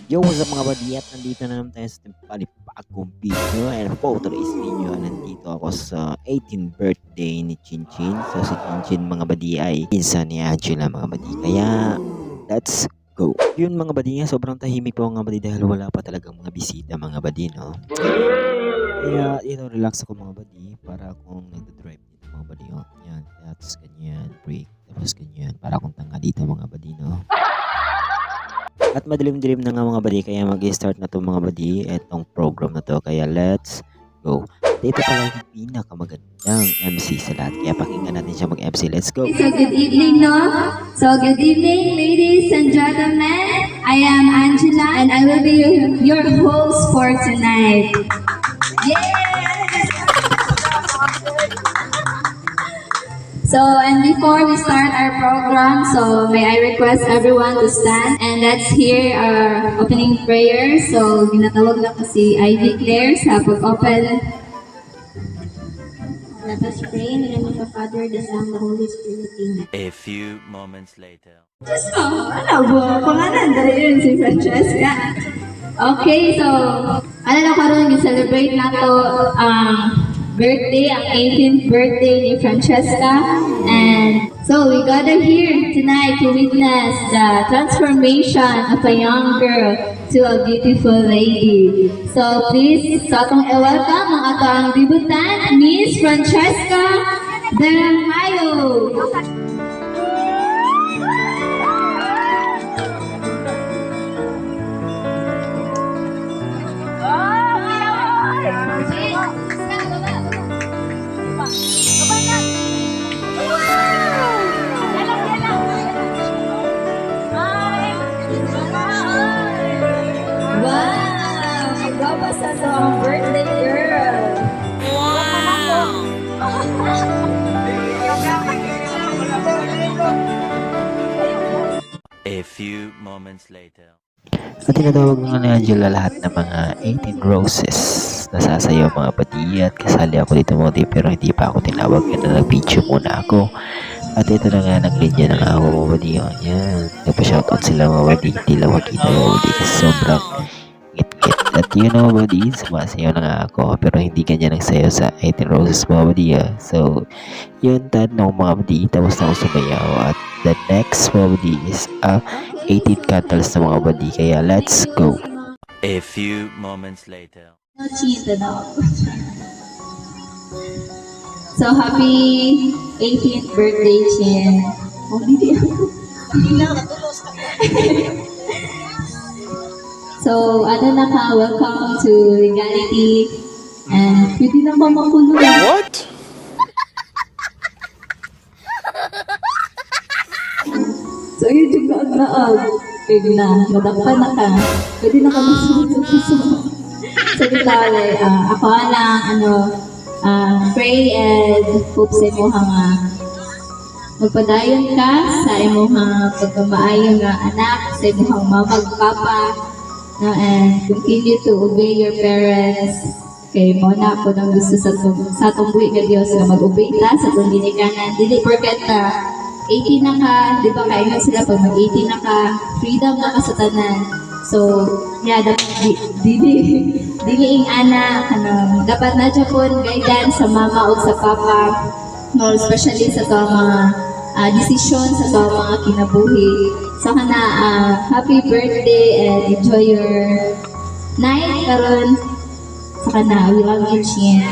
Yo, what's up mga buddy? At nandito na naman tayo sa panibagong video. And for today's video, nandito ako sa 18th birthday ni Chinchin. So si Chinchin mga buddy ay pinsan ni Angela mga buddy. Kaya, let's go. Yun mga buddy, sobrang tahimik po mga buddy dahil wala pa talagang mga bisita mga buddy, no? Kaya, relax ako mga buddy para akong nagdadrive dito mga buddy. Oh, yan, that's ganyan, break, tapos ganyan. Para akong tanga dito mga buddy, no? At madilim-dilim na nga mga buddy, kaya mag-start na to mga buddy, etong program na to, kaya let's go. Dito pala yung pinakamagandang MC sa lahat, kaya pakinggan natin siya mag-MC, let's go. So good evening, no? So good evening, ladies and gentlemen. I am Angela and I will be your host for tonight. So, and before we start our program, so may I request everyone to stand and let's hear our opening prayer. So, ginatawag na ko si Ivy Claire sa pag-open. Let us pray in the name of the Father, the Son, the Holy Spirit. Amen. A few moments later. So, ano ba? Pangalan, dali yun si Francesca. Okay, so, ano na karoon, i-celebrate na to birthday, ang 18th birthday ni Francesca. And so we gather here tonight to witness the transformation of a young girl to a beautiful lady. So please, so atong i-welcome ang atong debutant, Miss Francesca Del Mayo. Sa birthday girl. Wow! A few moments later. At tinatawag nga ni Angela lahat ng mga 18 roses na sasayaw mga buddy, at kasali ako dito mga buddy, pero hindi pa ako tinawag, kaya na nag-video muna ako. At ito na nga, naglinya na nga ako mga buddy. Yan, nagpa-shoutout sila mga buddy, hindi lang makita mga buddy kasi sobrang ngit-ngit. At yun mga buddy, sumasayaw na nga ako, pero hindi ganyan nagsayaw sa 18 roses mga buddy. So yun, tanong mga buddy, tapos na ako sumayaw. At the next mga buddy is 18 candles na mga buddy, kaya let's go. A few moments later. So happy 18th birthday, Chin. Oh, hindi ako. So, ano na ka, welcome to Legality. And pwede na ba makulong? What? So, yun yung naag-naag. Pwede na, nadakpan na ka. Pwede na ka masunod. So, bitali, ako lang, pray and hope sa imo nga magpadayon ka sa imo pagkamaayo nga anak, sa imo mamagpapa, no, and continue to obey your parents. Kay mo na po nang gusto sa atong buhi nga Dios nga mag-obey ta sa atong ginikanan. Dili porket na 18 na ka, di ba kaya nga sila pag mag-18 na ka, freedom na ka sa tanan. So, yeah, dili ing anak, dapat na dyan po guidance sa mama o sa papa, no, especially sa to mga desisyon sa to mga kinabuhi. So, happy birthday and enjoy your night karon. Sa we love you, Chin.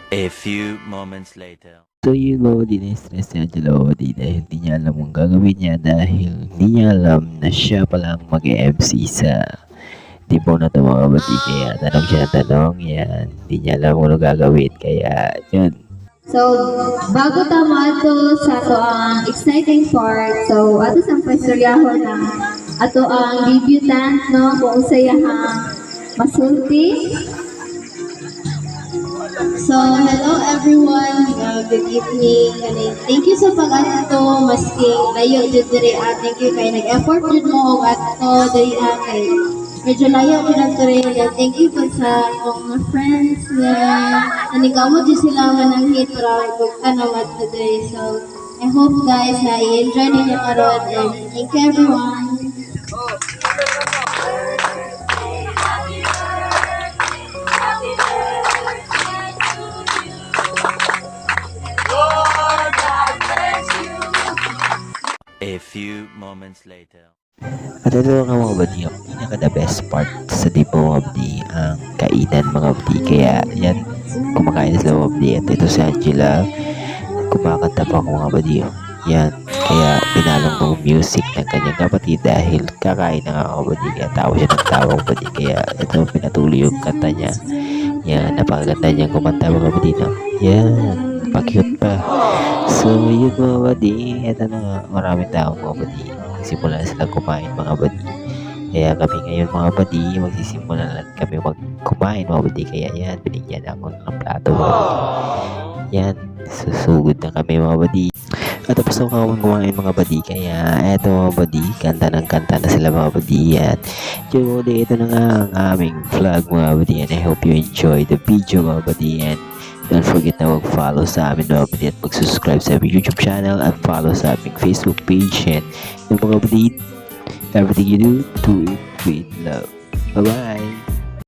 A few moments later. So yun mga buddy, na-stress si Angela mga buddy dahil hindi niya alam ang gagawin niya, dahil hindi niya alam na siya palang mag-MC sa tipo na ito mga buddy. Kaya tanong siya ng tanong, yan, hindi niya alam kung ano gagawin, kaya yun. So, bago tama ito sa ato ang exciting part, so ato sa pastoryahon ng ato ang debutant, no, kung usayahang masulti. So, hello everyone, good evening. Thank you sa pag-ato, maski layo dyan diri. Thank you kay nag-effort dyan mo, at ito diri kay medyo layo pinagtuloy na. Thank you po sa akong mga friends na nanigamot din sila mananghit para magtanamat today. So, I hope guys na i-enjoy ninyo karon and thank you everyone. A few moments later. At ito nga mga buddy, ang pinaka the best part sa di po mga buddy, ang kainan mga buddy. Kaya yan, kumakain na sila mga buddy. At ito si Angela, kumakanta pa ako mga buddy. Yan, kaya pinalong ng music ng kanyang kapatid dahil kakain na nga mga buddy. Kaya tawa siya ng tawa mga buddy. Kaya ito pinatuloy yung kanta niya. Yan, napakaganda niyang kumanta mga buddy. No? Yan, pa-cute pa. So yun mga buddy, ito na nga, maraming tao mga buddy. Magsimula na silang kumain mga buddy. Kaya kami ngayon mga buddy, magsisimula na kami kumain mga buddy. Kaya yan, binigyan ako ng plato mga buddy. Yan, susugod na kami mga buddy. At tapos na kami kumain mga buddy. Kaya eto mga buddy, kanta ng kanta na sila mga buddy. Yan, yun mga buddy, ito na nga ang aming vlog mga buddy. And I hope you enjoy the video mga buddy. And don't forget na mag-follow sa amin mga buddy at mag-subscribe sa aming YouTube channel at follow sa aming Facebook page. And yung mga buddy, everything you do it with love. Bye-bye!